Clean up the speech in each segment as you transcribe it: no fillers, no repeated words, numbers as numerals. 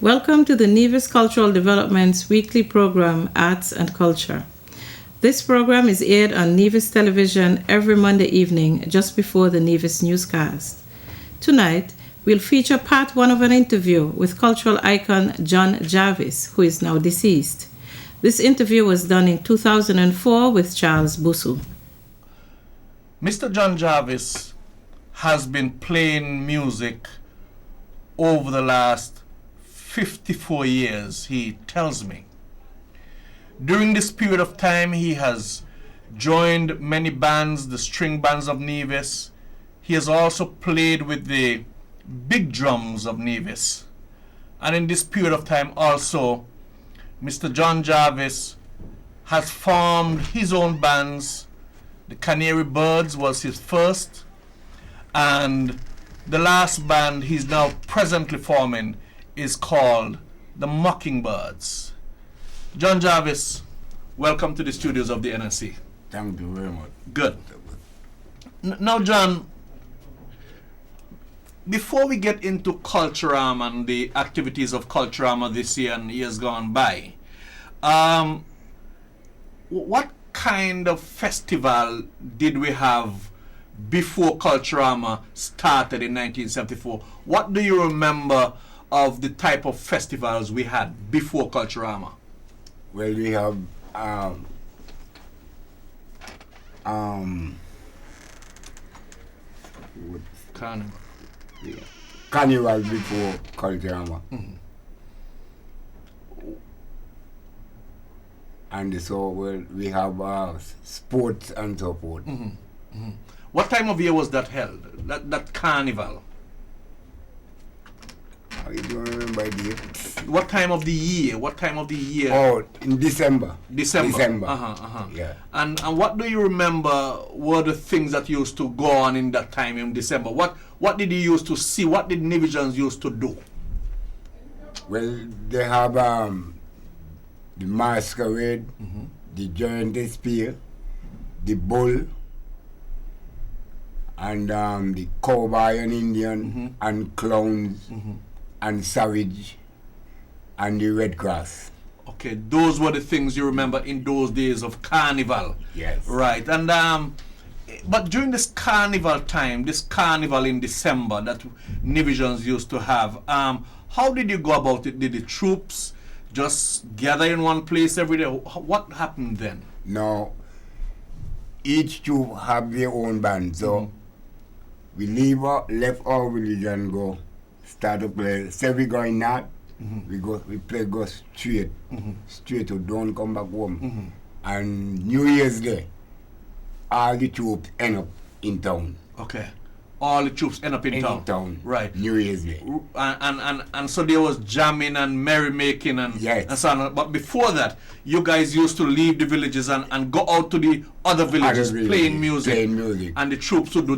Welcome to the Nevis Cultural Development's weekly program, Arts and Culture. This program is aired on Nevis Television every Monday evening just before the Nevis newscast. Tonight, we'll feature part one of an interview with cultural icon John Jarvis, who is now deceased. This interview was done in 2004 with Charles Busu. Mr. John Jarvis has been playing music over the last 54 years, he tells me. During this period of time, he has joined many bands, the string bands of Nevis. He has also played with the big drums of Nevis. And in this period of time also, Mr. John Jarvis has formed his own bands. The Canary Birds was his first, and the last band he's now presently forming is called the Mockingbirds. John Jarvis, welcome to the studios of the NSC. Thank you very much. Good. Now, John, before we get into Culturama and the activities of Culturama this year and years gone by, what kind of festival did we have before Culturama started in 1974? What do you remember of the type of festivals we had before Culturama? Well, we have Carnival. yeah, carnival before Culturama. Mhm. And so we have sports and so forth. Mhm. Mhm. What time of year was that held? That carnival? I don't remember the What time of the year? What time of the year? Oh, in December. December. Yeah. And what do you remember were the things that used to go on in that time in December? What did you used to see? What did Nevisians used to do? Well, they have the masquerade, Mhm. the giant spear, the bull, and the cowboy and Indian, Mhm. and clowns, Mhm. and savage, and the red cross. Okay, those were the things you remember in those days of carnival. Yes. Right. And but during this carnival time, this carnival in December that Nevisians used to have, how did you go about it? Did the troops just gather in one place every day? What happened then? Now, each troop have their own band, so Mhm. we left our village and go start to play. Say we going north, we go straight, straight to don't come back home. Mhm. And New Year's Day, all the troops end up in town. Okay. All the troops end up in town. Right. New Year's Day. And so there was jamming and merrymaking and, Yes. and so on. But before that, you guys used to leave the villages and go out to the other villages playing music. Playing music. And the troops would do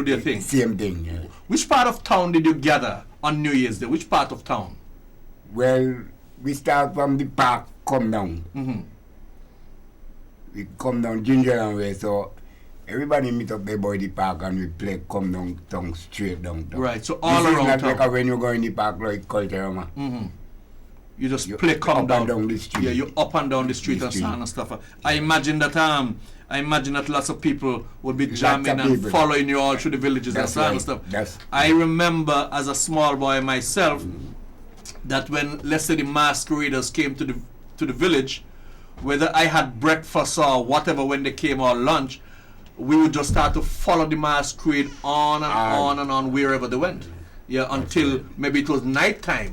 their thing. Same thing. Yeah. Which part of town did you gather on New Year's Day? Which part of town? Well, we start from the park, come down. Mm-hmm. We come down Ginger and way, so everybody meet up there by the park and we play come down straight downtown. Right, so all this around is not town. like when you go in the park like Culturama. Mm-hmm. You just You play come up down. and down the street. Yeah, you up and down the street The and so street. on and stuff. I imagine that lots of people would be Lots jamming of and people. following you all through the villages That's and so on and right. stuff. That's I remember as a small boy myself that when, let's say, the masqueraders came to the village, whether I had breakfast or whatever when they came or lunch, we would just start to follow the masquerade on and on and on wherever they went. Yeah, until right. maybe it was night time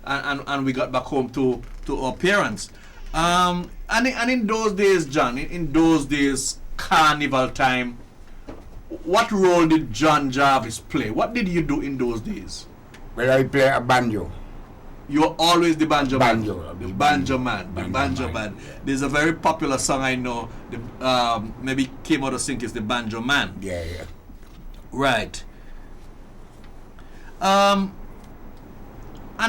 and we got back home to our parents. And in those days, John, in those days, carnival time, what role did John Jarvis play? What did you do in those days? well, I play a banjo. You were always the banjo man. Banjo. The banjo man. The Banjo banjo man, man. yeah. There's a very popular song I know. Maybe came out of sync is the banjo man. Yeah, yeah. Right. And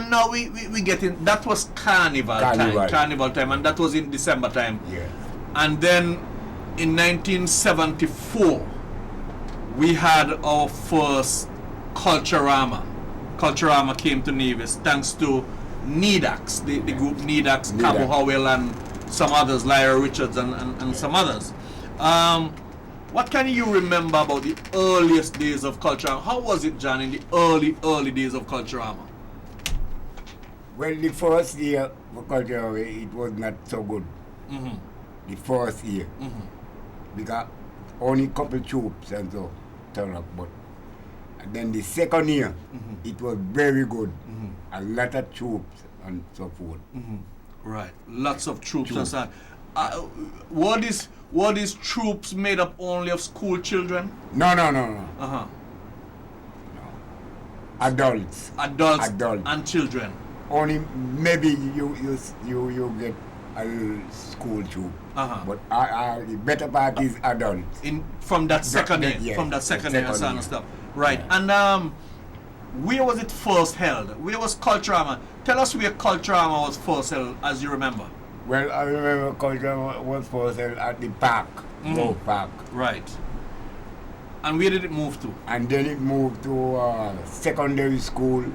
now we get in. That was carnival time, and that was in December time. Yeah. And then in 1974, we had our first Culturama. Culturama came to Nevis thanks to Nedax, the group Nedax, Cabo Howell, and some others, Lyra Richards and some others. What can you remember about the earliest days of Culturama? How was it, John, in the early days of Culturama? Well, the first year for Culturama, it was not so good. The first year. Because only couple troops and so turn up. But and then the second year, it was very good. A lot of troops and so forth. Right, lots of troops and so on. Were these troops made up only of school children? No. Uh-huh. Adults And children. only maybe you get a school troop. But the better part is adults. From that second year, yes, from that second year and stuff. Right. Yeah. And where was it first held? Where was Culturama? Tell us where Culturama was first held, as you remember. Well, I remember Culturama was first held at the park, Grove Park. Right. And where did it move to? And then it moved to secondary school.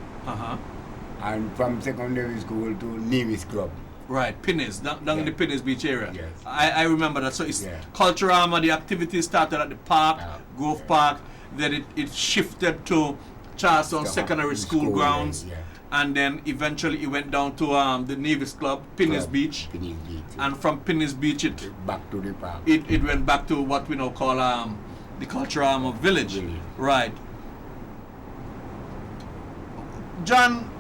And from secondary school to Nevis Club. Right, Pinnis, down in the Pinnis Beach area. Yes. I remember that. So it's Culturama, the activities started at the park, Grove Park, then it shifted to Charleston Secondary School grounds, and then eventually it went down to the Nevis Club, Pinnis Beach. And from Pinnis Beach it back to the park. It went back to what we now call the Culturama Village. Right. John,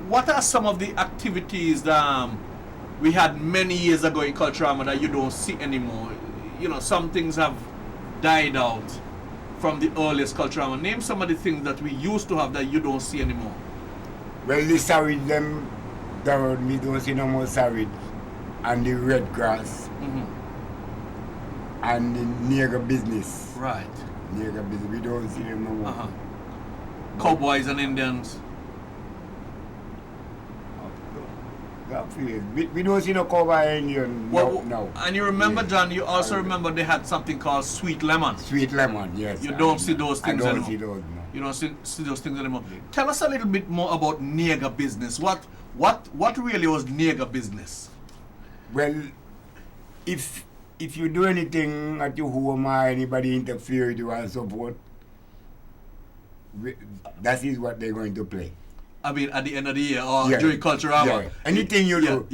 what are some of the activities that we had many years ago in Culturama that you don't see anymore? You know, some things have died out from the earliest Culturama. Name some of the things that we used to have that you don't see anymore. Well, the savage them, we don't see no more savage. And the red grass. And the nigger business. Right. Nigger business, we don't see them no more. Cowboys and Indians. We don't see no cowboy Indian now. And you remember, John, you also remember they had something called Sweet Lemon. Sweet Lemon, yes. You don't see those things anymore. I don't see those, no. You don't see those things anymore. Tell us a little bit more about nigger business. What really was nigger business? Well, if you do anything at your home or anybody interfere with you and so forth, that is what they're going to play. I mean, at the end of the year or during Culturama. Yeah. Anything you do,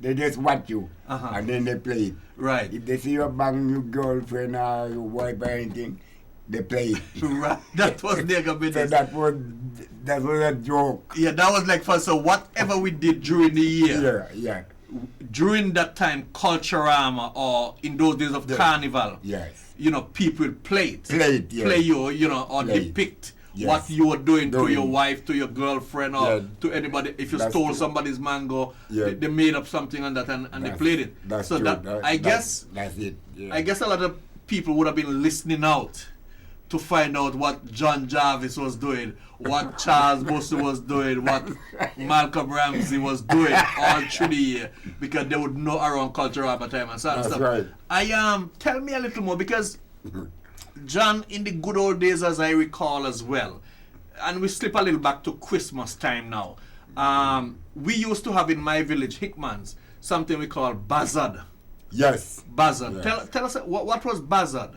they just watch you and then they play it. Right. If they see you bang your girlfriend or your wife or anything, they play it. Right. That was nigger business. So that was a joke. Yeah, that was like fun. So whatever we did during the year. Yeah. During that time, Culturama or in those days of Carnival. Yes. You know, people would play it. Play you, you know, or depict what you were doing to your wife, to your girlfriend, or to anybody. If you stole somebody's mango, they made up something on that and they played it. That's so true. That's it. Yeah. I guess a lot of people would have been listening out to find out what John Jarvis was doing, what Charles Buster was doing, what Malcolm Ramsey was doing all through the year, because they would know around Culturama time and stuff. That's right. Tell me a little more, because John, in the good old days, as I recall as well, and we slip a little back to Christmas time now, we used to have in my village, Hickman's, something we call Buzzard. Yes. Buzzard. Yes. Tell us, what was Buzzard?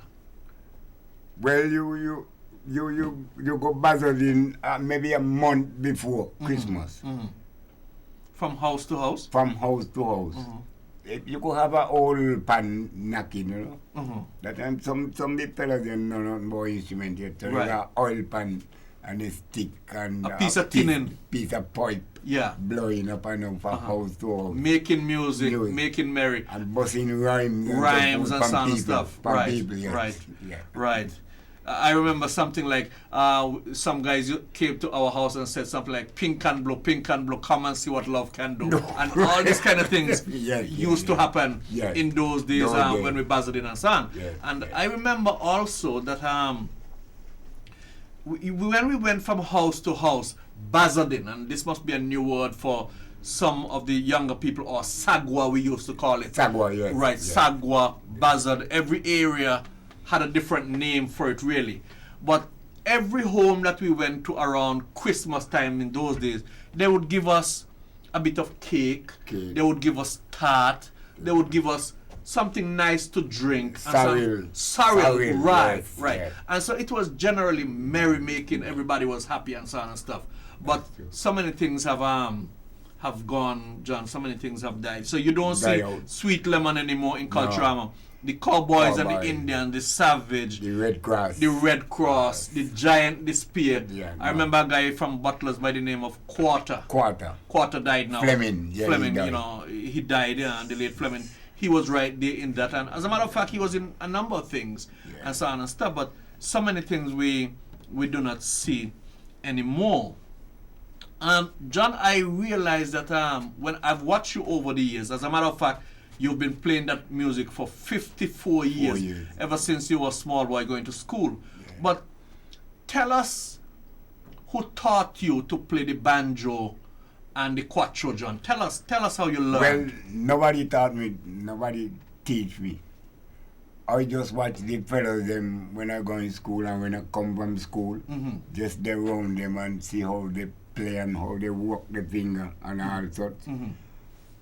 Well, you go buzzard in maybe a month before Christmas. From house to house? From house to house. You could have an old pan knocking, you know. That time some big fellas didn't know nothing about instrument yet. So there's an oil pan and a stick and a piece of tinning. Piece of pipe. Yeah. Blowing up and up from house to house. Making music, making merry. And busting rhymes and sound and stuff. Right. People, yes. Right. Yeah. Right. I remember something like some guys came to our house and said something like pink and blue, come and see what love can do. And all these kind of things used to happen in those days when we buzzed in and sang. And I remember also that when we went from house to house, buzzarding, and this must be a new word for some of the younger people, or sagwa we used to call it. Sagwa, yes. Right, yes. Sagwa, buzzard, every area had a different name for it really. But every home that we went to around Christmas time in those days, they would give us a bit of cake. They would give us tart. They would give us something nice to drink. Sorrel, right, yes, right. Yes. And so it was generally merrymaking. Everybody was happy and so on and stuff. But so many things have gone, John. So many things have died. So you don't see Sweet Lemon anymore in Culturama. No. The Cowboys and the Indian, the Savage, the Red Cross, the Giant, the Spear. Yeah, I remember a guy from Butlers by the name of Quarter. Quarter died now. Fleming, he died, and the late Fleming. He was right there in that, and as a matter of fact, he was in a number of things and so on and stuff. But so many things we do not see anymore. John, I realized that when I've watched you over the years, as a matter of fact, you've been playing that music for 54 years, ever since you were a small boy going to school. Yeah. But tell us who taught you to play the banjo and the quattro, John. Tell us how you learned. Well, nobody taught me, nobody teach me. I just watch the fellows them when I go in school and when I come from school, just they around them and see how they play and how they work the finger and all sorts.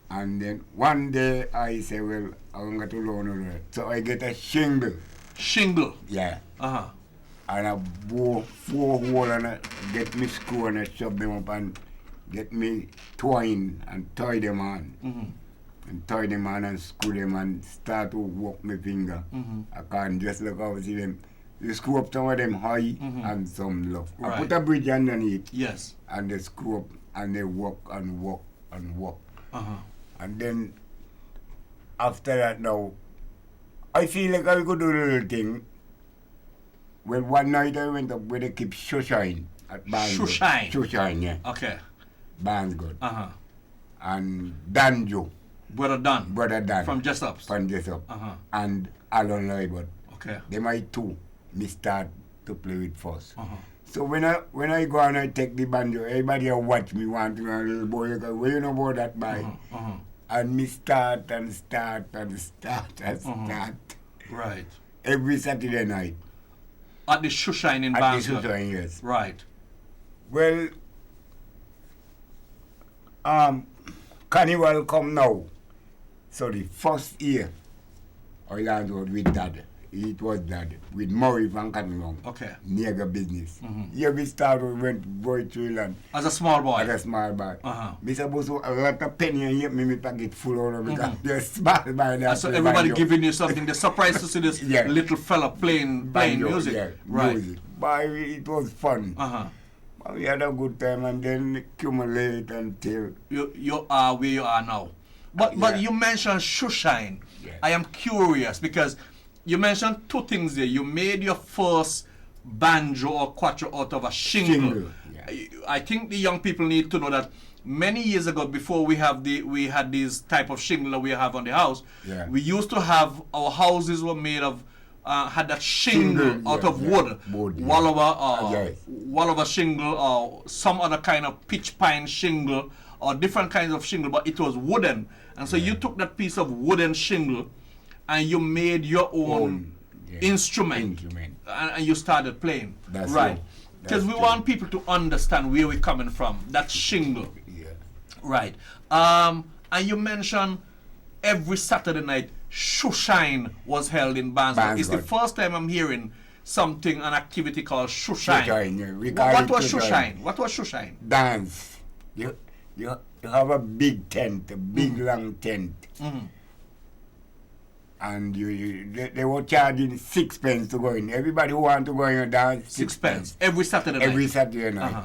And then one day I say, well, I'm going to learn it. So I get a shingle. Shingle? Yeah. Uh-huh. And I bore 4 holes and I get me screw and I shove them up and get me twine and tie them on. And tie them on and screw them and start to work my finger. I can't just look out see them. You screw up some of them high and some low. Right. I put a bridge underneath. Yes. And they screw up and they work and work and work. And then after that now, I feel like I could do a little thing. Well, one night I went up where they keep Shoshine at Barnsgood. Shoshine, yeah. Okay. Barnsgood. And Danjo. Brother Dan. From Jessup. And Alan Libert. Okay. They might two. Me start to play with first. So when I go and I take the banjo, everybody watch me want to know a little boy, like, well, you know about that boy. And me start. Right. Every Saturday night. At the Shoshine in Barnsgood? At the Shoshine, yes. Right. Well, Carnival come now. So the first year, I learned with Dad. It was Dad. With Murray van Cannon. Okay. Nigger business. Here we started, went going to land. As a small boy? As a small boy. Me supposed to a lot of penny and yet me pocket full of because they're small boy. And so everybody giving you something. They're surprised to see this little fella playing music. Yeah, right. Music. But it was fun. We had a good time and then accumulate until you are where you are now. But you mentioned Shoshine. Yeah. I am curious because you mentioned 2 things there. You made your first banjo or quattro out of a shingle. Yeah. I think the young people need to know that many years ago, before we had these type of shingle that we have on the house, we used to have our houses were made of had that shingle out of wood, Wallowa shingle or some other kind of pitch pine shingle or different kinds of shingle, but it was wooden. And so you took that piece of wooden shingle and you made your own instrument. And you started playing. That's right. Because we want people to understand where we're coming from, that shingle. Yeah. Right. And you mentioned every Saturday night Shoshine was held in Barnsgood. It's the first time I'm hearing an activity called Shoshine. What was Shoshine? What was Shoshine? Dance. You have a big tent, a big long tent. And they were charging 6 pence to go in. Everybody who want to go in and dance, 6 pence. Every Saturday night? Every Saturday night.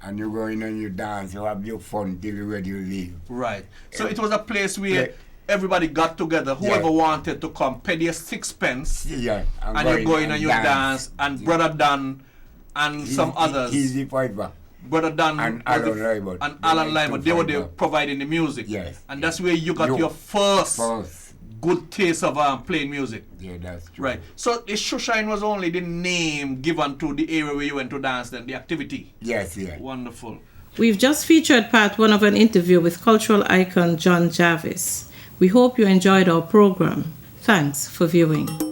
And you go in and you dance, you have your fun till you're ready to leave. Right. So it was a place where everybody got together, whoever wanted to come, pay their 6 pence. Yeah. And you go in and you dance. And Brother Dan and some others. Easy Piper. Brother Dan and Alan Libert. And Alan Libert, they were there providing the music. Yes. And that's where you got your first good taste of playing music. Yeah, that's true. Right. So the Shoshine was only the name given to the area where you went to dance, then the activity. Yes, yeah. Wonderful. We've just featured part 1 of an interview with cultural icon John Jarvis. We hope you enjoyed our program. Thanks for viewing.